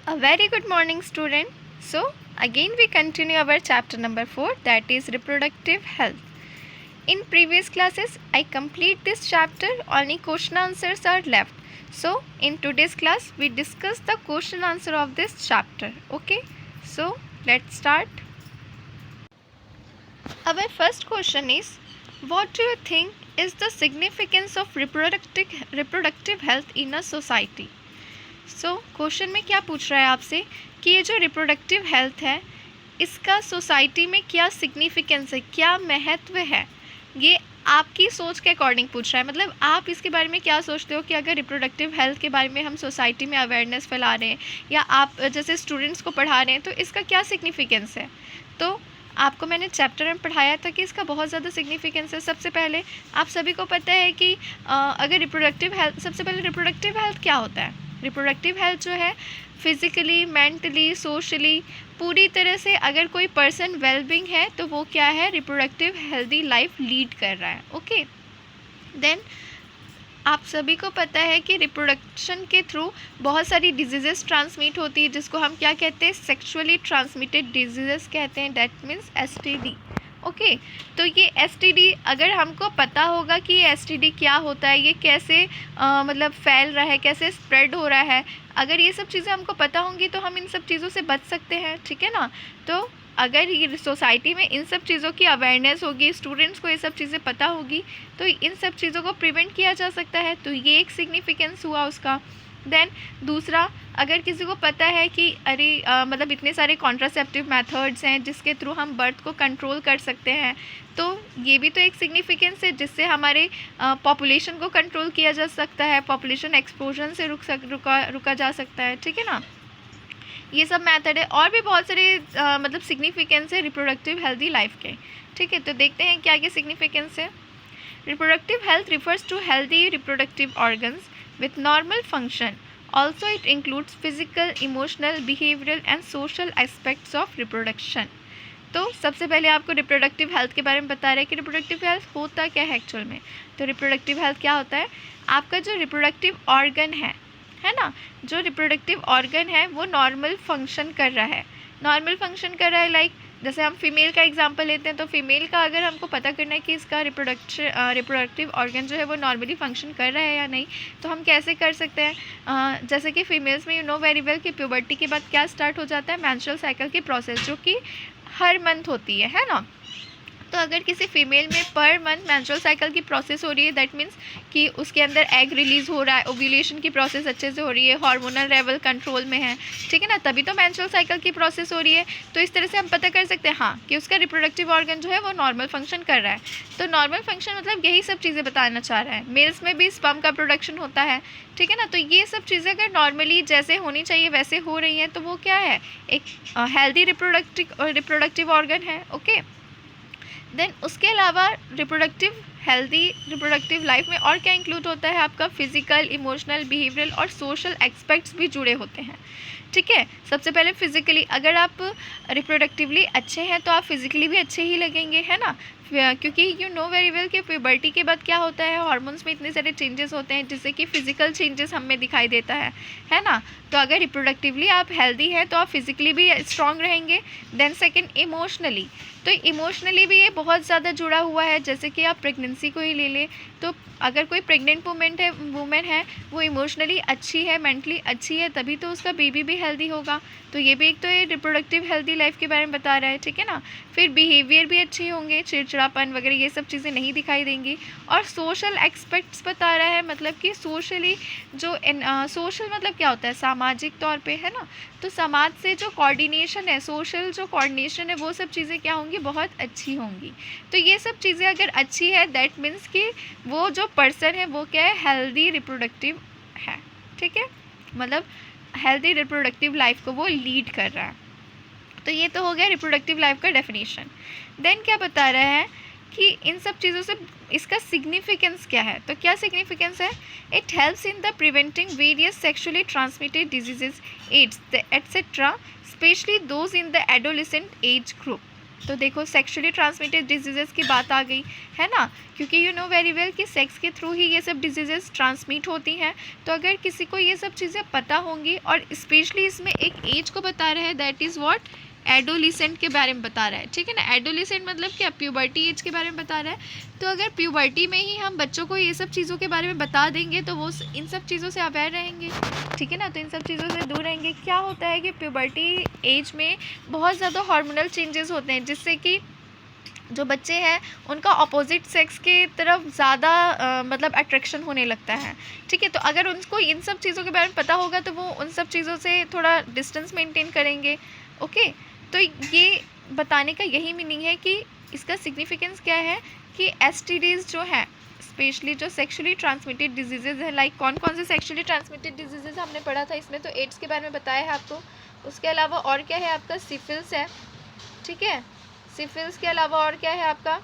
A very good morning, student. So, again we continue our chapter number 4, that is reproductive health. In previous classes, I complete this chapter, only question answers are left. So, in today's class, we discuss the question answer of this chapter. Okay, so let's start. Our first question is, what do you think is the significance of reproductive health in a society? So question में क्या पूछ रहा है आपसे कि ये जो reproductive health है इसका सोसाइटी में क्या सिग्निफिकेंस है, क्या महत्व है, ये आपकी सोच के अकॉर्डिंग पूछ रहा है। मतलब आप इसके बारे में क्या सोचते हो कि अगर रिप्रोडक्टिव हेल्थ के बारे में हम सोसाइटी में अवेयरनेस फैला रहे हैं या आप जैसे स्टूडेंट्स को पढ़ा रहे हैं तो इसका क्या सिग्निफिकेंस है। तो आपको मैंने चैप्टर में पढ़ाया था कि इसका बहुत ज़्यादा सिग्निफिकेंस है। सबसे पहले आप सभी को पता है कि अगर रिप्रोडक्टिव हेल्थ, सबसे पहले रिप्रोडक्टिव हेल्थ क्या होता है। रिप्रोडक्टिव हेल्थ जो है फिज़िकली, मेंटली, सोशली पूरी तरह से अगर कोई पर्सन वेलबींग है तो वो क्या है, रिप्रोडक्टिव हेल्दी लाइफ लीड कर रहा है। ओके, देन आप सभी को पता है कि रिप्रोडक्शन के थ्रू बहुत सारी डिजीज़ेस ट्रांसमिट होती है जिसको हम क्या कहते हैं, सेक्सुअली ट्रांसमिटेड डिजीज़ेस कहते हैं, दैट मीन्स एसटीडी। ओके, तो ये एसटीडी अगर हमको पता होगा कि ये एसटीडी क्या होता है, ये कैसे मतलब फैल रहा है, कैसे स्प्रेड हो रहा है, अगर ये सब चीज़ें हमको पता होंगी तो हम इन सब चीज़ों से बच सकते हैं। ठीक है ना। तो अगर ये सोसाइटी में इन सब चीज़ों की अवेयरनेस होगी, स्टूडेंट्स को ये सब चीज़ें पता होगी तो इन सब चीज़ों को प्रिवेंट किया जा सकता है। तो ये एक सिग्निफिकेंस हुआ उसका। देन दूसरा, अगर किसी को पता है कि अरे मतलब इतने सारे कॉन्ट्रासेप्टिव मेथड्स हैं जिसके थ्रू हम बर्थ को कंट्रोल कर सकते हैं, तो ये भी तो एक सिग्निफिकेंस है जिससे हमारे पॉपुलेशन को कंट्रोल किया जा सकता है, पॉपुलेशन एक्सप्लोजन से रुका जा सकता है। ठीक है ना। ये सब मेथड है और भी बहुत सारे मतलब सिग्निफिकेंस है रिप्रोडक्टिव हेल्दी लाइफ के। ठीक है, तो देखते हैं क्या क्या सिग्निफिकेंस है। Reproductive health refers to healthy reproductive organs with normal function. Also it includes physical, emotional, behavioral and social aspects of reproduction. तो सबसे पहले आपको रिप्रोडक्टिव हेल्थ के बारे में बता रहे हैं कि रिप्रोडक्टिव हेल्थ होता क्या है एक्चुअल में। तो रिप्रोडक्टिव हेल्थ क्या होता है, आपका जो रिप्रोडक्टिव ऑर्गन है ना, जो रिप्रोडक्टिव ऑर्गन है वो नॉर्मल फंक्शन कर रहा है। नॉर्मल फंक्शन कर रहा है लाइक जैसे हम फीमेल का एग्जांपल लेते हैं तो फीमेल का अगर हमको पता करना है कि इसका रिप्रोडक्टिव ऑर्गन जो है वो नॉर्मली फंक्शन कर रहा है या नहीं, तो हम कैसे कर सकते हैं। जैसे कि फीमेल्स में यू नो वेरी वेल कि प्यूबर्टी के बाद क्या स्टार्ट हो जाता है, मेंस्ट्रुअल साइकिल की प्रोसेस जो कि हर मंथ होती है ना। तो अगर किसी फीमेल में पर मंथ मेंस्ट्रुअल साइकिल की प्रोसेस हो रही है, दैट मीन्स कि उसके अंदर एग रिलीज़ हो रहा है, ओव्यूलेशन की प्रोसेस अच्छे से हो रही है, हार्मोनल लेवल कंट्रोल में है, ठीक है ना, तभी तो मेंस्ट्रुअल साइकिल की प्रोसेस हो रही है। तो इस तरह से हम पता कर सकते हैं हाँ कि उसका रिप्रोडक्टिव ऑर्गन जो है वो नॉर्मल फंक्शन कर रहा है। तो नॉर्मल फंक्शन मतलब यही सब चीज़ें बताना चाह रहा है। मेल्स में भी स्पर्म का प्रोडक्शन होता है, ठीक है ना। तो ये सब चीज़ें अगर नॉर्मली जैसे होनी चाहिए वैसे हो रही हैं तो वो क्या है, एक हेल्दी रिप्रोडक्टिव ऑर्गन है। ओके, देन उसके अलावा हेल्दी रिप्रोडक्टिव लाइफ में और क्या इंक्लूड होता है, आपका फिजिकल, इमोशनल, बिहेवियरल और सोशल एस्पेक्ट्स भी जुड़े होते हैं। ठीक है, सबसे पहले फिजिकली अगर आप रिप्रोडक्टिवली अच्छे हैं तो आप फिजिकली भी अच्छे ही लगेंगे, है ना, क्योंकि यू नो वेरी वेल कि प्यूबर्टी के बाद क्या होता है, हार्मोन्स में इतने सारे चेंजेस होते हैं जिससे कि फिजिकल चेंजेस हमें दिखाई देता है ना। तो अगर रिप्रोडक्टिवली आप हेल्दी हैं तो आप फिजिकली भी स्ट्रांग रहेंगे। देन सेकंड, इमोशनली, तो इमोशनली भी ये बहुत ज़्यादा जुड़ा हुआ है। जैसे कि आप प्रेगनेंसी को ही ले लें तो अगर कोई प्रेग्नेंट वूमेन है वो इमोशनली अच्छी है, मेंटली अच्छी है, तभी तो उसका बेबी भी हेल्दी होगा। तो ये भी एक तो ये रिप्रोडक्टिव हेल्दी लाइफ के बारे में बता रहा है, ठीक है ना। फिर बिहेवियर भी अच्छे होंगे, चिड़चिड़ापन वगैरह ये सब चीज़ें नहीं दिखाई देंगी। और सोशल एस्पेक्ट्स बता रहा है, मतलब कि सोशली जो सोशल मतलब क्या होता है, सामाजिक तौर पे, है ना। तो समाज से जो कोऑर्डिनेशन है, सोशल जो कोऑर्डिनेशन है, वो सब चीज़ें क्या होंगी, बहुत अच्छी होंगी। तो ये सब चीज़ें अगर अच्छी है दैट मीन्स कि वो जो पर्सन है वो क्या है, हेल्दी रिप्रोडक्टिव है। ठीक है, मतलब हेल्दी रिप्रोडक्टिव लाइफ को वो लीड कर रहा है। तो ये तो हो गया रिप्रोडक्टिव लाइफ का डेफिनेशन। देन क्या बता रहा है कि इन सब चीज़ों से इसका सिग्निफिकेंस क्या है। तो क्या सिग्निफिकेंस है, it helps in the preventing various sexually transmitted diseases, AIDS etcetera, specially those in the adolescent age group. तो देखो सेक्सुअली ट्रांसमिटेड डिजीज़ेस की बात आ गई है ना, क्योंकि यू नो वेरी वेल कि सेक्स के थ्रू ही ये सब डिजीज़ेस ट्रांसमिट होती हैं। तो अगर किसी को ये सब चीज़ें पता होंगी, और स्पेशली इसमें एक एज को बता रहे हैं, दैट इज़ व्हाट, एडोलिसेंट के बारे में बता रहा है, ठीक है ना। एडोलिसेंट मतलब क्या, प्यूबर्टी एज के बारे में बता रहा है। तो अगर प्यूबर्टी में ही हम बच्चों को ये सब चीज़ों के बारे में बता देंगे तो वो इन सब चीज़ों से अवेयर रहेंगे, ठीक है ना, तो इन सब चीज़ों से दूर रहेंगे। क्या होता है कि प्यूबर्टी एज में बहुत ज़्यादा हार्मोनल चेंजेस होते हैं, जिससे कि जो बच्चे हैं उनका अपोजिट सेक्स के तरफ ज़्यादा मतलब अट्रैक्शन होने लगता है, ठीक है। तो अगर उनको इन सब चीज़ों के बारे में पता होगा तो वो उन सब चीज़ों से थोड़ा डिस्टेंस मेंटेन करेंगे, ओके। तो ये बताने का यही मीनिंग है कि इसका सिग्निफिकेंस क्या है कि एसटीडीज़ जो है, स्पेशली जो सेक्सुअली ट्रांसमिटेड डिजीज़ेज़ हैं, लाइक कौन कौन से सेक्सुअली ट्रांसमिटेड डिजीज़ेज़ हमने पढ़ा था इसमें, तो एड्स के बारे में बताया है आपको। उसके अलावा और क्या है आपका, सिफिल्स है, ठीक है। सिफिल्स के अलावा और क्या है आपका,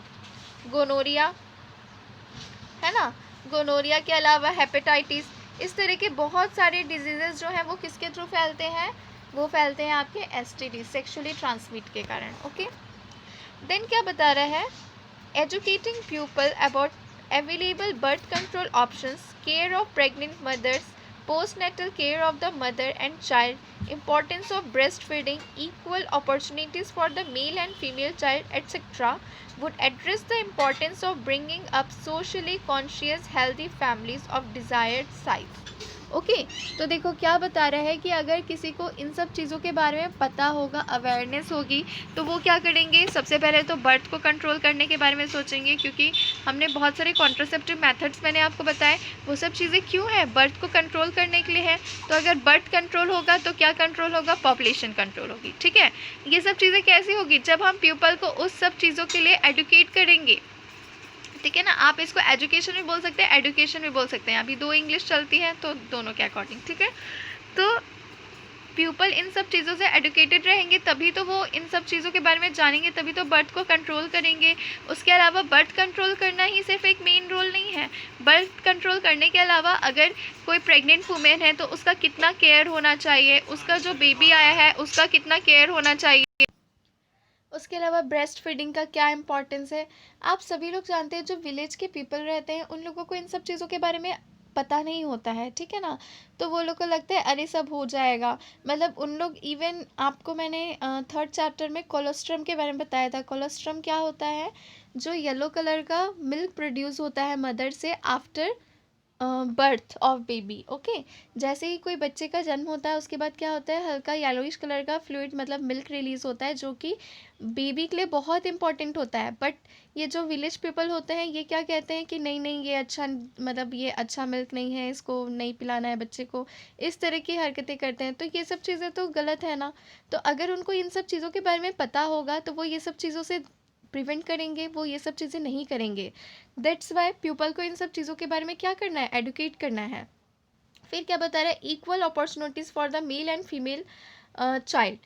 गोनोरिया है ना। गोनोरिया के अलावा हेपेटाइटिस, इस तरह के बहुत सारे डिजीजेस जो हैं वो किसके थ्रू फैलते हैं, वो फैलते हैं आपके एसटीडी, सेक्सुअली ट्रांसमिट के कारण, ओके। देन क्या बता रहा है, educating people about available birth control options, care of pregnant mothers, postnatal care of the mother and child, importance of breastfeeding, equal opportunities for the male and female child, etc., would address the importance of bringing up socially conscious healthy families of desired size, okay. तो देखो क्या बता रहा है कि अगर किसी को इन सब चीज़ों के बारे में पता होगा, अवेयरनेस होगी, तो वो क्या करेंगे, सबसे पहले तो बर्थ को कंट्रोल करने के बारे में सोचेंगे, क्योंकि हमने बहुत सारे कॉन्ट्रासेप्टिव मेथड्स मैंने आपको बताए, वो सब चीज़ें क्यों है, बर्थ को कंट्रोल करने के लिए है। तो अगर बर्थ कंट्रोल होगा तो क्या कंट्रोल होगा, पॉपुलेशन कंट्रोल होगी, ठीक है। ये सब चीज़ें कैसी होगी, जब हम पीपल को उस सब चीज़ों के लिए एडुकेट करेंगे, ठीक है ना। आप इसको एजुकेशन भी बोल सकते हैं, एडुकेशन भी बोल सकते हैं, अभी दो इंग्लिश चलती है तो दोनों के अकॉर्डिंग, ठीक है। तो पीपल इन सब चीज़ों से एडुकेटेड रहेंगे तभी तो वो इन सब चीज़ों के बारे में जानेंगे, तभी तो बर्थ को कंट्रोल करेंगे। उसके अलावा बर्थ कंट्रोल करना ही सिर्फ एक मेन रोल नहीं है, बर्थ कंट्रोल करने के अलावा अगर कोई प्रेग्नेंट वुमेन है तो उसका कितना केयर होना चाहिए, उसका जो बेबी आया है उसका कितना केयर होना चाहिए, उसके अलावा ब्रेस्ट फीडिंग का क्या इंपॉर्टेंस है। आप सभी लोग जानते हैं जो विलेज के पीपल रहते हैं उन लोगों को इन सब चीज़ों के बारे में पता नहीं होता है, ठीक है ना। तो वो लोग को लगता है अरे सब हो जाएगा, मतलब उन लोग, इवन आपको मैंने 3rd चैप्टर में कोलोस्ट्रम के बारे में बताया था। कोलोस्ट्रम क्या होता है, जो येलो कलर का मिल्क प्रोड्यूस होता है मदर से after birth of baby, okay. जैसे ही कोई बच्चे का जन्म होता है उसके बाद क्या होता है, हल्का येलोइश कलर का फ्लूइड मतलब मिल्क रिलीज होता है, जो कि बेबी के लिए बहुत इंपॉर्टेंट होता है। बट ये जो विलेज पीपल होते हैं ये क्या कहते हैं कि नहीं नहीं ये अच्छा, मतलब ये अच्छा मिल्क नहीं है, इसको नहीं पिलाना है बच्चे को, इस तरह की हरकतें करते हैं। तो ये सब चीज़ें तो गलत है ना। तो अगर उनको इन सब चीज़ों के बारे में पता होगा तो वो ये सब चीज़ों से प्रिवेंट करेंगे, वो ये सब चीज़ें नहीं करेंगे। दैट्स वाई पीपल को इन सब चीज़ों के बारे में क्या करना है, एडुकेट करना है। फिर क्या बता रहा है, equal opportunities for the male and female child.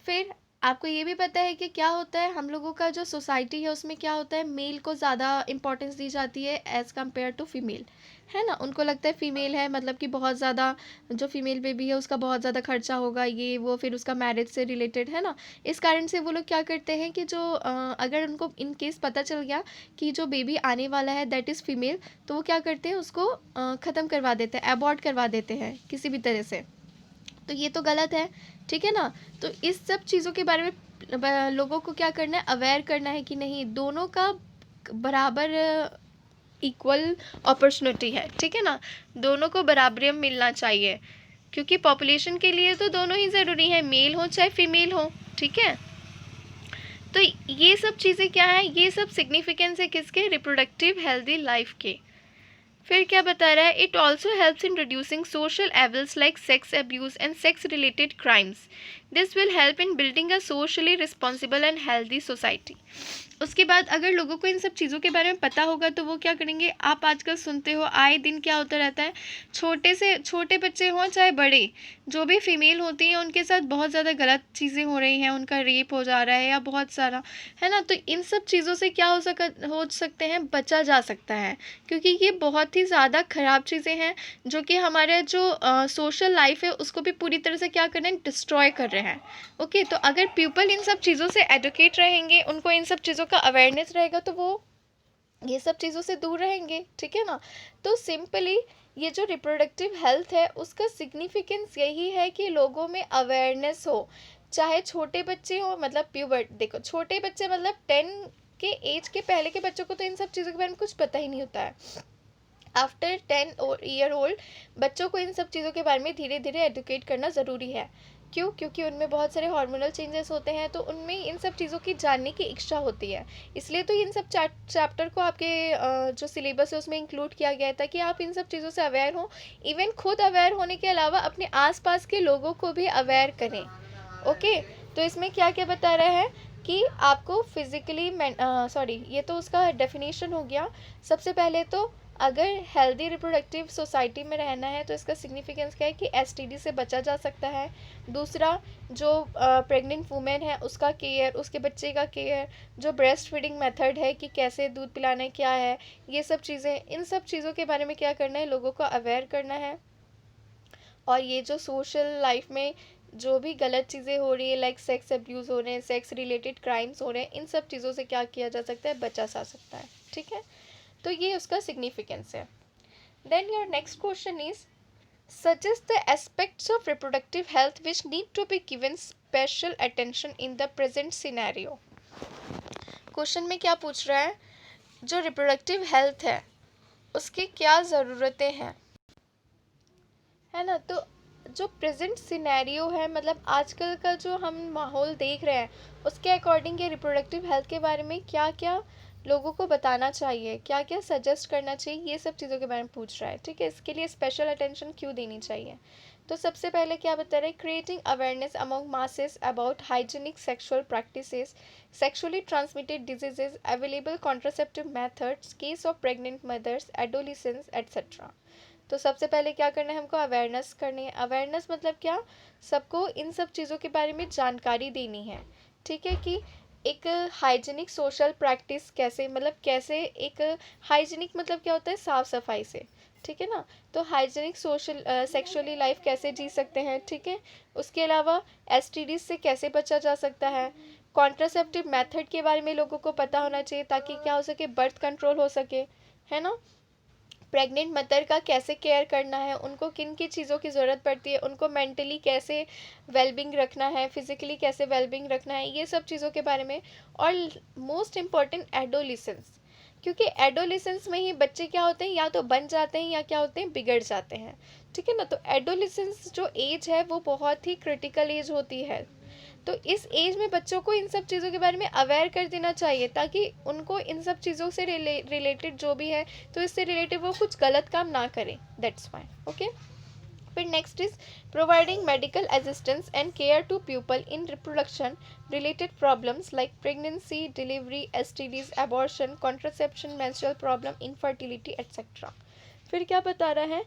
फिर आपको ये भी पता है कि क्या होता है, हम लोगों का जो सोसाइटी है उसमें क्या होता है, मेल को ज़्यादा इंपॉर्टेंस दी जाती है एज़ कम्पेयर टू फीमेल, है ना। उनको लगता है फीमेल है मतलब कि बहुत ज़्यादा, जो फीमेल बेबी है उसका बहुत ज़्यादा खर्चा होगा, ये वो, फिर उसका मैरिज से रिलेटेड, है ना। इस कारण से वो लोग क्या करते हैं कि जो अगर उनको इन केस पता चल गया कि जो बेबी आने वाला है दैट इज़ फीमेल, तो वो क्या करते हैं, उसको ख़त्म करवा देते हैं, अबॉर्ट करवा देते हैं किसी भी तरह से। तो ये तो गलत है, ठीक है ना। तो इस सब चीज़ों के बारे में लोगों को क्या करना है, अवेयर करना है कि नहीं, दोनों का बराबर इक्वल अपॉर्चुनिटी है, ठीक है ना, दोनों को बराबरी मिलना चाहिए, क्योंकि पॉपुलेशन के लिए तो दोनों ही ज़रूरी है, मेल हो चाहे फीमेल हो, ठीक है। तो ये सब चीज़ें क्या है, ये सब सिग्निफिकेंस है किसके, रिप्रोडक्टिव हेल्दी लाइफ के। फिर क्या बता रहा है, it also helps in reducing social evils like sex abuse and sex related crimes. This will help in building a socially responsible and healthy society. उसके बाद अगर लोगों को इन सब चीज़ों के बारे में पता होगा तो वो क्या करेंगे, आप आजकल सुनते हो आए दिन क्या होता रहता है, छोटे से छोटे बच्चे हों चाहे बड़े, जो भी फीमेल होती हैं उनके साथ बहुत ज़्यादा गलत चीज़ें हो रही हैं, उनका रेप हो जा रहा है या बहुत सारा, है ना। तो इन सब चीज़ों से क्या हो सकते हैं, बचा जा सकता है, क्योंकि ये बहुत बहुत ही ज़्यादा ख़राब चीज़ें हैं जो कि हमारे जो सोशल लाइफ है उसको भी पूरी तरह से क्या कर रहे हैं, डिस्ट्रॉय कर रहे हैं। ओके, तो अगर पीपल इन सब चीज़ों से एडुकेट रहेंगे, उनको इन सब चीज़ों का अवेयरनेस रहेगा, तो वो ये सब चीज़ों से दूर रहेंगे, ठीक है ना। तो सिंपली ये जो रिप्रोडक्टिव हेल्थ है उसका सिग्निफिकेंस यही है कि लोगों में अवेयरनेस हो, चाहे छोटे बच्चे हो, मतलब प्यूबर्ट, देखो छोटे बच्चे मतलब 10 के एज के पहले के बच्चों को तो इन सब चीज़ों के बारे में कुछ पता ही नहीं होता है। आफ्टर 10 ईयर ओल्ड बच्चों को इन सब चीज़ों के बारे में धीरे धीरे एडुकेट करना ज़रूरी है। क्यों? क्योंकि उनमें बहुत सारे हार्मोनल चेंजेस होते हैं, तो उनमें इन सब चीज़ों की जानने की इच्छा होती है। इसलिए तो इन सब चैप्टर को आपके जो सिलेबस है उसमें इंक्लूड किया गया है, ताकि आप इन सब चीज़ों से अवेयर हो। इवन खुद अवेयर होने के अलावा अपने आसपास के लोगों को भी अवेयर करें। ओके, तो इसमें क्या क्या बता रहा है कि आपको फिजिकली सॉरी, ये तो उसका डेफिनेशन हो गया। सबसे पहले तो अगर हेल्दी रिप्रोडक्टिव सोसाइटी में रहना है तो इसका सिग्निफिकेंस क्या है कि एसटीडी से बचा जा सकता है। दूसरा, जो प्रेग्नेंट वुमेन है उसका केयर, उसके बच्चे का केयर, जो ब्रेस्ट फीडिंग मेथड है कि कैसे दूध पिलाना है, क्या है, ये सब चीज़ें, इन सब चीज़ों के बारे में क्या करना है, लोगों को अवेयर करना है। और ये जो सोशल लाइफ में जो भी गलत चीज़ें हो रही है, लाइक सेक्स अब्यूज़ हो रहे हैं, सेक्स रिलेटेड क्राइम्स हो रहे हैं, इन सब चीज़ों से क्या किया जा सकता है, बचा जा सकता है, ठीक है। तो ये उसका सिग्निफिकेंस है। Then your next question is suggest the aspects of reproductive health which need to be given special attention in the present scenario। Question में क्या पूछ रहा है, जो रिप्रोडक्टिव हेल्थ है उसकी क्या ज़रूरतें हैं, है ना। तो जो प्रेजेंट सिनेरियो है, मतलब आजकल का जो हम माहौल देख रहे हैं, उसके अकॉर्डिंग ये रिप्रोडक्टिव हेल्थ के बारे में क्या क्या लोगों को बताना चाहिए, क्या क्या सजेस्ट करना चाहिए, ये सब चीज़ों के बारे में पूछ रहा है, ठीक है। इसके लिए स्पेशल अटेंशन क्यों देनी चाहिए। तो सबसे पहले क्या बता रहे हैं, creating awareness among masses about hygienic sexual practices, sexually transmitted diseases, available contraceptive methods, case of pregnant mothers, adolescence etcetera. तो सबसे पहले क्या करना है, हमको अवेयरनेस करनी है। अवेयरनेस मतलब क्या, सबको इन सब चीज़ों के बारे में जानकारी देनी है, ठीक है। कि एक हाइजीनिक सोशल प्रैक्टिस कैसे, मतलब कैसे एक हाइजीनिक मतलब क्या होता है, साफ़ सफाई से, ठीक है ना। तो हाइजीनिक सोशल सेक्सुअली लाइफ कैसे जी सकते हैं, ठीक है। उसके अलावा एसटीडीज से कैसे बचा जा सकता है, कॉन्ट्रासेप्टिव मेथड के बारे में लोगों को पता होना चाहिए ताकि क्या हो सके, बर्थ कंट्रोल हो सके, है ना। प्रेग्नेंट मदर का कैसे केयर करना है, उनको किन किन चीज़ों की ज़रूरत पड़ती है, उनको मेंटली कैसे वेलबिंग रखना है, फिज़िकली कैसे वेलबिंग रखना है, ये सब चीज़ों के बारे में। और मोस्ट इम्पॉर्टेंट एडोलिसेंस, क्योंकि एडोलिसेंस में ही बच्चे क्या होते हैं, या तो बन जाते हैं या क्या होते हैं, बिगड़ जाते हैं, ठीक है ना। तो एडोलिसेंस जो एज है वो बहुत ही क्रिटिकल एज होती है। तो इस एज में बच्चों को इन सब चीज़ों के बारे में अवेयर कर देना चाहिए ताकि उनको इन सब चीज़ों से रिलेटेड जो भी है, तो इससे रिलेटेड वो कुछ गलत काम ना करें, दैट्स फाइन, ओके। फिर next is providing medical assistance and care to people in reproduction related problems like pregnancy, delivery, STDs, abortion, contraception, menstrual problem, infertility etcetera. फिर क्या बता रहा है,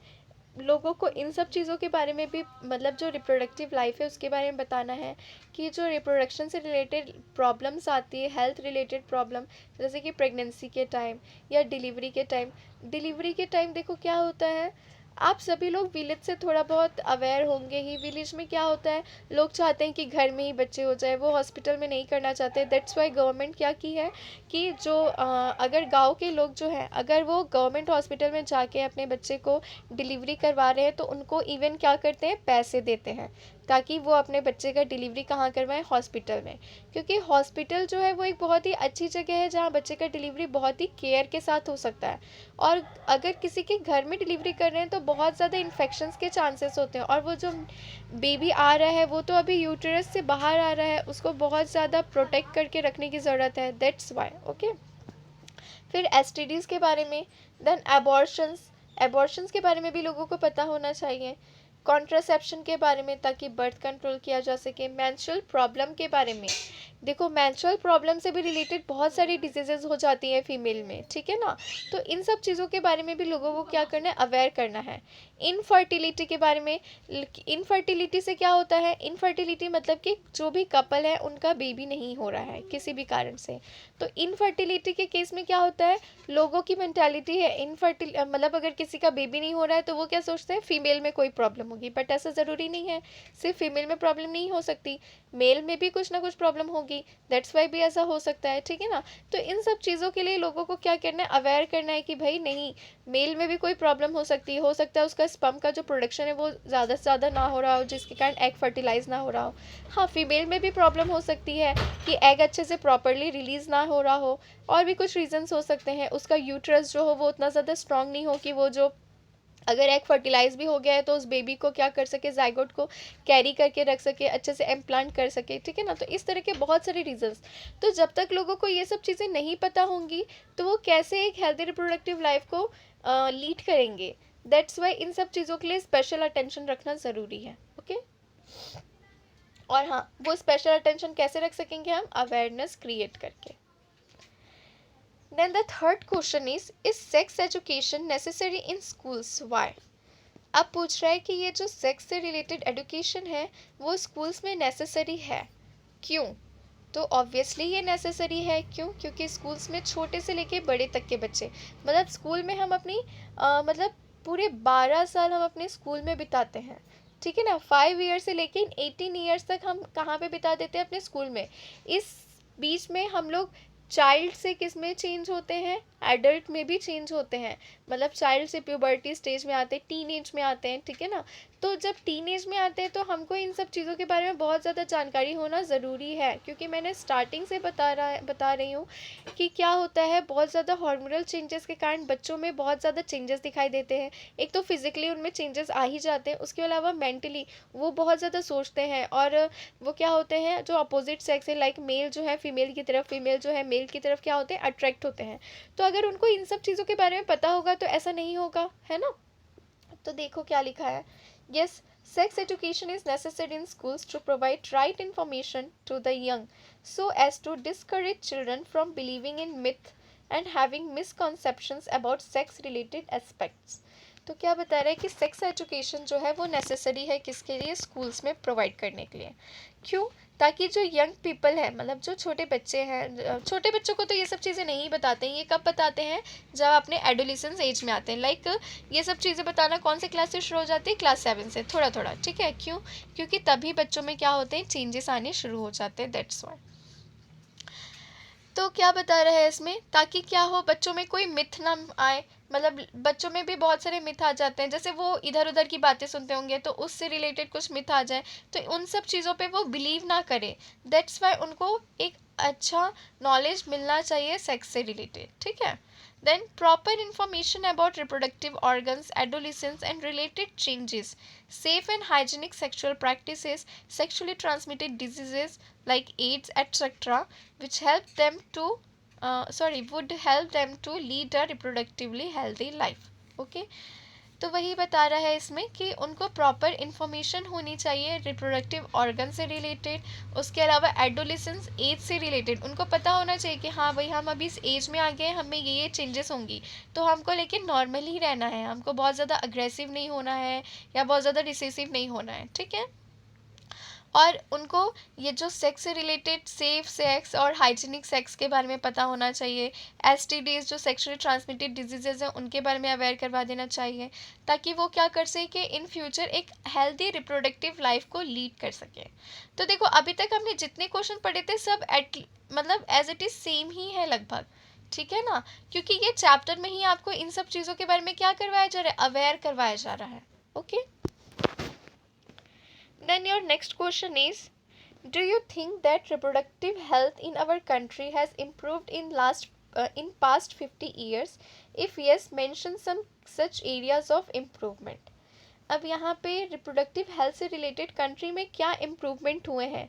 लोगों को इन सब चीज़ों के बारे में भी, मतलब जो रिप्रोडक्टिव लाइफ है उसके बारे में बताना है कि जो रिप्रोडक्शन से रिलेटेड प्रॉब्लम्स आती है, हेल्थ रिलेटेड प्रॉब्लम, जैसे कि प्रेगनेंसी के टाइम या डिलीवरी के टाइम। डिलीवरी के टाइम देखो क्या होता है, आप सभी लोग विलेज से थोड़ा बहुत अवेयर होंगे ही। विलेज में क्या होता है, लोग चाहते हैं कि घर में ही बच्चे हो जाए, वो हॉस्पिटल में नहीं करना चाहते। दैट्स वाई गवर्नमेंट क्या की है कि जो अगर गांव के लोग जो हैं, अगर वो गवर्नमेंट हॉस्पिटल में जाके अपने बच्चे को डिलीवरी करवा रहे हैं तो उनको इवन क्या करते हैं, पैसे देते हैं ताकि वो अपने बच्चे का डिलीवरी कहाँ करवाएं, हॉस्पिटल में। क्योंकि हॉस्पिटल जो है वो एक बहुत ही अच्छी जगह है जहाँ बच्चे का डिलीवरी बहुत ही केयर के साथ हो सकता है। और अगर किसी के घर में डिलीवरी कर रहे हैं तो बहुत ज़्यादा इन्फेक्शंस के चांसेस होते हैं, और वो जो बेबी आ रहा है वो तो अभी यूटेरस से बाहर आ रहा है, उसको बहुत ज़्यादा प्रोटेक्ट करके रखने की ज़रूरत है, दैट्स वाई, ओके। फिर एसटीडीज़ के बारे में, देन एबॉर्शंस के बारे में भी लोगों को पता होना चाहिए, कॉन्ट्रासेप्शन के बारे में ताकि बर्थ कंट्रोल किया जा सके, मेंस्ट्रुअल प्रॉब्लम के बारे में। देखो मेंस्ट्रुअल प्रॉब्लम से भी रिलेटेड बहुत सारी डिजीजेज हो जाती हैं फीमेल में, ठीक है ना। तो इन सब चीज़ों के बारे में भी लोगों को क्या करना है, अवेयर करना है। इनफर्टिलिटी के बारे में, इनफर्टिलिटी से क्या होता है, इनफर्टिलिटी मतलब कि जो भी कपल है उनका बेबी नहीं हो रहा है किसी भी कारण से। तो इनफर्टिलिटी के केस में क्या होता है, लोगों की मेंटालिटी है मतलब अगर किसी का बेबी नहीं हो रहा है तो वो क्या सोचते हैं फीमेल में कोई प्रॉब्लम होगी, बट ऐसा ज़रूरी नहीं है, सिर्फ फीमेल में प्रॉब्लम नहीं हो सकती, मेल में भी कुछ ना कुछ प्रॉब्लम होगी, दैट्स वाई भी ऐसा हो सकता है, ठीक है ना। तो इन सब चीज़ों के लिए लोगों को क्या करना है, अवेयर करना है कि भाई नहीं, मेल में भी कोई प्रॉब्लम हो सकती है, हो सकता है उसका स्पर्म का जो प्रोडक्शन है वो ज़्यादा से ज़्यादा ना हो रहा हो, जिसके कारण एग फर्टिलाइज ना हो रहा हो। हाँ, फीमेल में भी प्रॉब्लम हो सकती है कि एग अच्छे से प्रॉपरली रिलीज़ ना हो रहा हो, और भी कुछ रीजंस हो सकते हैं, उसका यूट्रस जो हो वो उतना ज़्यादा स्ट्रांग नहीं हो कि वो जो अगर एग फर्टिलाइज भी हो गया है तो उस बेबी को क्या कर सके, जाइगोट को कैरी करके रख सके, अच्छे से इम्प्लांट कर सके, ठीक है ना। तो इस तरह के बहुत सारे रीजंस, तो जब तक लोगों को ये सब चीज़ें नहीं पता होंगी तो वो कैसे एक हेल्दी रिप्रोडक्टिव लाइफ को लीड करेंगे। दैट्स वाई इन सब चीज़ों के लिए स्पेशल अटेंशन रखना ज़रूरी है, ओके। और हाँ, वो स्पेशल अटेंशन कैसे रख सकेंगे हम, अवेयरनेस क्रिएट करके। Then the third question is sex education necessary in schools? Why? अब पूछ रहा है कि ये जो सेक्स से रिलेटेड एजुकेशन है वो स्कूल्स में नेसेसरी है, क्यों? तो ऑब्वियसली ये नेसेसरी है, क्यों? क्योंकि स्कूल्स में छोटे से लेके बड़े तक के बच्चे, मतलब स्कूल में हम अपनी मतलब पूरे 12 साल हम अपने स्कूल में बिताते हैं, ठीक है ना। 5 ईयर से लेके 18 ईयर्स तक हम कहाँ पे बिता देते हैं, अपने स्कूल में। इस बीच में हम लोग चाइल्ड से किस में चेंज होते हैं, एडल्ट में भी चेंज होते हैं, मतलब चाइल्ड से प्यूबर्टी स्टेज में आते हैं, टीन एज में आते हैं, ठीक है ना। तो जब टीन एज में आते हैं तो हमको इन सब चीज़ों के बारे में बहुत ज़्यादा जानकारी होना ज़रूरी है, क्योंकि मैंने स्टार्टिंग से बता रही हूँ कि क्या होता है, बहुत ज़्यादा हार्मोनल चेंजेस के कारण बच्चों में बहुत ज़्यादा चेंजेस दिखाई देते हैं। एक तो फिजिकली उनमें चेंजेस आ ही जाते हैं, उसके अलावा मेंटली वो बहुत ज़्यादा सोचते हैं, और वो क्या होते हैं, जो अपोजिट सेक्स है, लाइक मेल जो है फीमेल की तरफ, फीमेल जो है मेल की तरफ क्या होते हैं, अट्रैक्ट होते हैं। तो अगर उनको इन सब चीज़ों के बारे में पता होगा तो ऐसा नहीं होगा, है ना। तो देखो क्या लिखा है, yes, sex education is necessary in schools to provide right information to the young so as to discourage children from believing in myth and having misconceptions about sex related aspects। तो क्या बता रहा है कि सेक्स एजुकेशन जो है वो necessary है किसके लिए, स्कूल्स में प्रोवाइड करने के लिए, क्यों? ताकि जो यंग पीपल है, मतलब जो छोटे बच्चे हैं, छोटे बच्चों को तो ये सब चीज़ें नहीं बताते हैं, ये कब बताते हैं, जब अपने एडोलिसेंस एज में आते हैं। लाइक ये सब चीज़ें बताना कौन से क्लास से शुरू हो जाती है, क्लास 7 से, थोड़ा थोड़ा, ठीक है। क्यों? क्योंकि तभी बच्चों में क्या होते हैं, चेंजेस आने शुरू हो जाते हैं, दैट्स वाई। तो क्या बता रहा है इसमें, ताकि क्या हो, बच्चों में कोई मिथ ना आए, मतलब बच्चों में भी बहुत सारे मिथ आ जाते हैं, जैसे वो इधर उधर की बातें सुनते होंगे तो उससे रिलेटेड कुछ मिथ आ जाए, तो उन सब चीज़ों पे वो बिलीव ना करें। दैट्स वाई उनको एक अच्छा नॉलेज मिलना चाहिए सेक्स से रिलेटेड, ठीक है। Then proper information about reproductive organs, adolescence and related changes, safe and hygienic sexual practices, sexually transmitted diseases like AIDS, etc., which help them to would help them to lead a reproductively healthy life, okay। तो वही बता रहा है इसमें कि उनको proper information होनी चाहिए रिप्रोडक्टिव ऑर्गन से रिलेटेड, उसके अलावा एडोलेसेंस एज से रिलेटेड उनको पता होना चाहिए कि हाँ भाई हम अभी इस एज में आ गए, हमें ये चेंजेस होंगी, तो हमको लेकिन नॉर्मल ही रहना है, हमको बहुत ज़्यादा अग्रेसिव नहीं होना है या बहुत ज़्यादा रिसेसिव नहीं होना है, ठीक है। और उनको ये जो सेक्स से रिलेटेड सेफ सेक्स और हाइजीनिक सेक्स के बारे में पता होना चाहिए, एसटीडीज जो सेक्सुअली ट्रांसमिटेड डिजीजेज हैं उनके बारे में अवेयर करवा देना चाहिए, ताकि वो क्या कर सके इन फ्यूचर एक हेल्दी रिप्रोडक्टिव लाइफ को लीड कर सके। तो देखो अभी तक हमने जितने क्वेश्चन पढ़े थे सब मतलब एज इट इज़ सेम ही है लगभग, ठीक है ना, क्योंकि ये चैप्टर में ही आपको इन सब चीज़ों के बारे में क्या करवाया जा रहा है, अवेयर करवाया जा रहा है, okay. Then your next question is, do you think that reproductive health in our country has improved in past 50 years? If yes, mention some such areas of improvement. अब यहाँ पे reproductive health से related country में क्या improvement हुए हैं,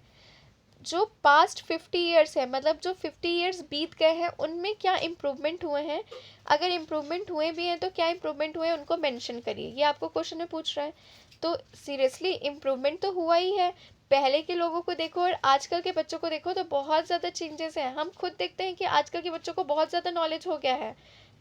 जो past 50 years है, मतलब जो 50 ईयर्स बीत गए हैं उनमें क्या इम्प्रूवमेंट हुए हैं, अगर इम्प्रूवमेंट हुए भी हैं तो क्या इम्प्रूवमेंट हुए हैं उनको मेंशन करिए, ये आपको क्वेश्चन में पूछ रहा है। तो सीरियसली इम्प्रूवमेंट तो हुआ ही है, पहले के लोगों को देखो और आजकल के बच्चों को देखो तो बहुत ज़्यादा चेंजेस हैं, हम खुद देखते हैं कि आजकल के बच्चों को बहुत ज़्यादा नॉलेज हो गया है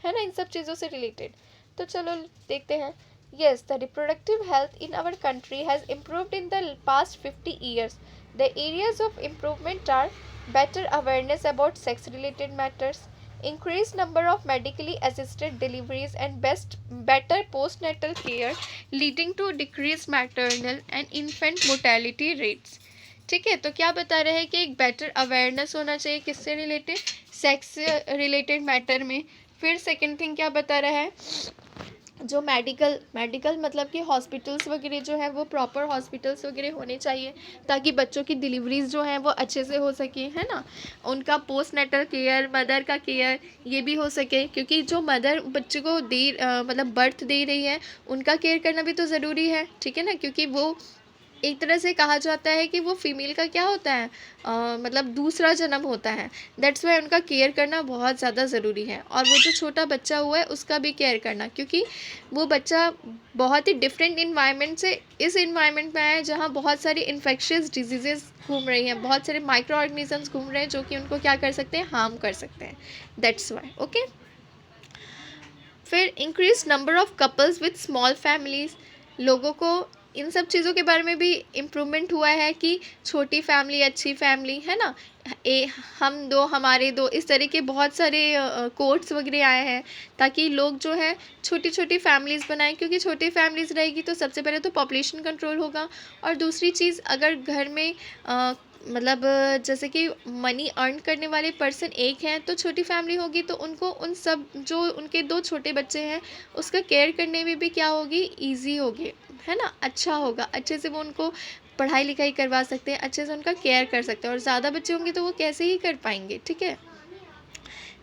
ना, इन सब चीज़ों से रिलेटेड। तो चलो देखते हैं, Yes, the reproductive health in our country has improved in the past 50 years. The areas of improvement are better awareness about sex related matters, increased number of medically assisted deliveries and better postnatal care leading to decreased maternal and infant mortality rates. ठीक है, तो क्या बता रहे हैं कि एक better awareness होना चाहिए किससे रिलेटेड, सेक्स रिलेटेड मैटर में. फिर सेकंड थिंग क्या बता रहा है, जो मेडिकल मतलब कि हॉस्पिटल्स वगैरह जो है वो प्रॉपर हॉस्पिटल्स वगैरह होने चाहिए ताकि बच्चों की डिलीवरीज जो हैं वो अच्छे से हो सके, है ना. उनका पोस्ट नेटल केयर, मदर का केयर ये भी हो सके, क्योंकि जो मदर बच्चे को मतलब बर्थ दे रही है उनका केयर करना भी तो ज़रूरी है, ठीक है ना, क्योंकि वो एक तरह से कहा जाता है कि वो फीमेल का क्या होता है, मतलब दूसरा जन्म होता है. दैट्स वाई उनका केयर करना बहुत ज़्यादा ज़रूरी है. और वो जो छोटा बच्चा हुआ है उसका भी केयर करना, क्योंकि वो बच्चा बहुत ही डिफरेंट इन्वायरमेंट से इस इन्वायरमेंट में आया है जहाँ बहुत सारी इन्फेक्शियस डिजीजेस घूम रही हैं, बहुत सारे माइक्रो ऑर्गेनिजम्स घूम रहे हैं जो कि उनको क्या कर सकते हैं, हार्म कर सकते हैं. That's Y. ओके. फिर increase number of couples with small families. लोगों को इन सब चीज़ों के बारे में भी इम्प्रूवमेंट हुआ है कि छोटी फैमिली अच्छी फैमिली, है ना. हम दो हमारे दो, इस तरह के बहुत सारे कोट्स वगैरह आए हैं ताकि लोग जो है छोटी छोटी फैमिलीज़ बनाएं, क्योंकि छोटी फैमिलीज़ रहेगी तो सबसे पहले तो पॉपुलेशन कंट्रोल होगा. और दूसरी चीज़, अगर घर में मतलब जैसे कि मनी अर्न करने वाले पर्सन एक हैं तो छोटी फैमिली होगी तो उनको उन सब जो उनके दो छोटे बच्चे हैं उसका केयर करने में भी क्या होगी, ईजी होगी, है ना, अच्छा होगा. अच्छे से वो उनको पढ़ाई लिखाई करवा सकते हैं, अच्छे से उनका केयर कर सकते हैं. और ज़्यादा बच्चे होंगे तो वो कैसे ही कर पाएंगे, ठीक है.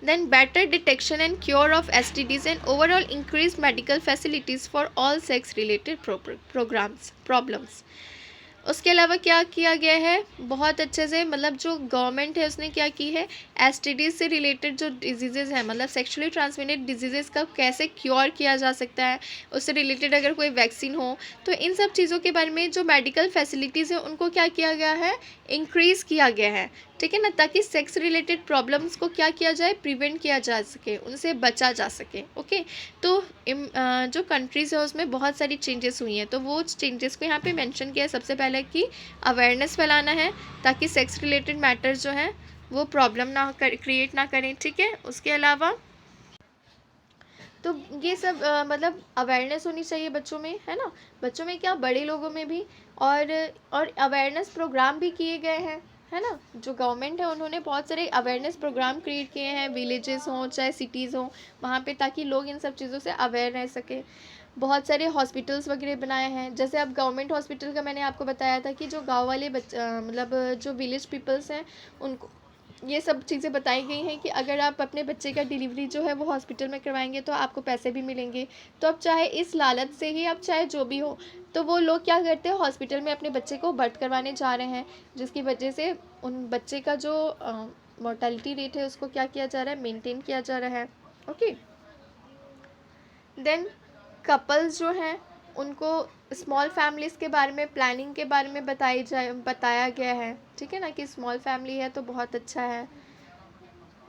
Then better detection and cure of STDs and overall increase medical facilities for all sex related programs problems. उसके अलावा क्या किया गया है, बहुत अच्छे से, मतलब जो गवर्नमेंट है उसने क्या की है, STD से रिलेटेड जो डिजीज़ेज़ हैं, मतलब सेक्सुअली ट्रांसमिटेड डिजीज़ेज़ का कैसे क्योर किया जा सकता है, उससे रिलेटेड अगर कोई वैक्सीन हो, तो इन सब चीज़ों के बारे में जो मेडिकल फैसिलिटीज़ हैं उनको क्या किया गया है, इंक्रीज़ किया गया है, ठीक है ना, ताकि सेक्स रिलेटेड प्रॉब्लम्स को क्या किया जाए, प्रिवेंट किया जा सके, उनसे बचा जा सके. ओके. तो जो कंट्रीज़ है उसमें बहुत सारी चेंजेस हुई हैं, तो वो चेंजेस को यहाँ पे मेंशन किया है. सबसे पहले कि अवेयरनेस फैलाना है ताकि सेक्स रिलेटेड मैटर्स जो हैं वो प्रॉब्लम ना क्रिएट ना करें, ठीक है. उसके अलावा तो ये सब मतलब अवेयरनेस होनी चाहिए बच्चों में, है ना, बच्चों में क्या, बड़े लोगों में भी. और अवेयरनेस प्रोग्राम भी किए गए हैं, है ना. जो गवर्नमेंट है उन्होंने बहुत सारे अवेयरनेस प्रोग्राम क्रिएट किए हैं, विलेजेस हों चाहे सिटीज़ हों, वहाँ पे, ताकि लोग इन सब चीज़ों से अवेयर रह सके. बहुत सारे हॉस्पिटल्स वगैरह बनाए हैं, जैसे अब गवर्नमेंट हॉस्पिटल का मैंने आपको बताया था कि जो गांव वाले मतलब जो विलेज पीपल्स हैं उनको ये सब चीज़ें बताई गई हैं कि अगर आप अपने बच्चे का डिलीवरी जो है वो हॉस्पिटल में करवाएंगे तो आपको पैसे भी मिलेंगे. तो अब चाहे इस लालच से ही, अब चाहे जो भी हो, तो वो लोग क्या करते हैं, हॉस्पिटल में अपने बच्चे को बर्थ करवाने जा रहे हैं, जिसकी वजह से उन बच्चे का जो मोर्टेलिटी रेट है उसको क्या किया जा रहा है, मेनटेन किया जा रहा है. ओके. देन कपल्स जो हैं उनको स्मॉल फैमिलीज़ के बारे में, प्लानिंग के बारे में बताया गया है, ठीक है ना, कि स्मॉल फैमिली है तो बहुत अच्छा है.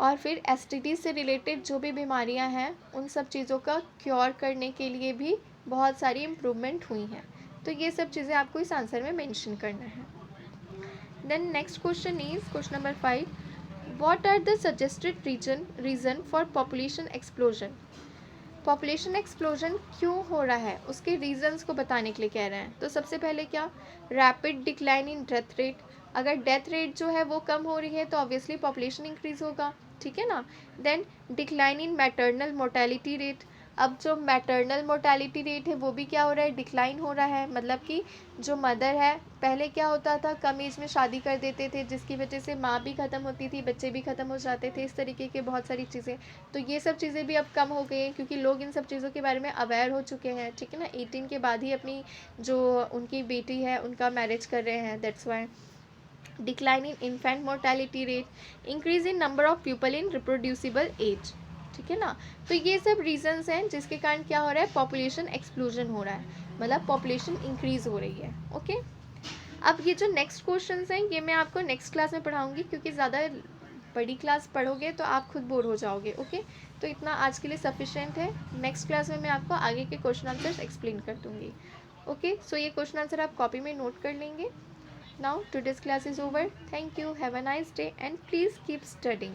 और फिर STD से रिलेटेड जो भी बीमारियां हैं उन सब चीज़ों का क्योर करने के लिए भी बहुत सारी इम्प्रूवमेंट हुई हैं. तो ये सब चीज़ें आपको इस आंसर में मेंशन करना है. Then next question is question number 5. What are the suggested reason for population explosion. Population explosion क्यों हो रहा है उसके रीजंस को बताने के लिए कह रहे हैं. तो सबसे पहले क्या, rapid decline in death rate. अगर डेथ रेट जो है वो कम हो रही है तो ऑब्वियसली पॉपुलेशन इंक्रीज होगा, ठीक है ना. Then decline in maternal mortality rate. अब जो मैटरनल मोर्टेलिटी रेट है वो भी क्या हो रहा है, डिक्लाइन हो रहा है. मतलब कि जो मदर है, पहले क्या होता था, कम एज में शादी कर देते थे जिसकी वजह से माँ भी ख़त्म होती थी, बच्चे भी ख़त्म हो जाते थे, इस तरीके के बहुत सारी चीज़ें. तो ये सब चीज़ें भी अब कम हो गई हैं क्योंकि लोग इन सब चीज़ों के बारे में अवेयर हो चुके हैं, ठीक है ना. 18 के बाद ही अपनी जो उनकी बेटी है उनका मैरिज कर रहे हैं. That's why. Decline in infant mortality rate. Increase in number of people in reproducible age, ठीक है ना. तो ये सब रीजंस हैं जिसके कारण क्या हो रहा है, पॉपुलेशन एक्सप्लोजन हो रहा है, मतलब पॉपुलेशन इंक्रीज हो रही है. ओके. अब ये जो नेक्स्ट क्वेश्चंस हैं ये मैं आपको नेक्स्ट क्लास में पढ़ाऊंगी क्योंकि ज़्यादा बड़ी क्लास पढ़ोगे तो आप खुद बोर हो जाओगे। ओके, तो इतना आज के लिए सफिशिएंट है। नेक्स्ट क्लास में मैं आपको आगे के क्वेश्चन आंसर्स एक्सप्लेन कर दूँगी। ओके, सो ये क्वेश्चन आंसर आप कॉपी में नोट कर लेंगे। Now today's class is over. Thank you, have a nice day and please keep studying.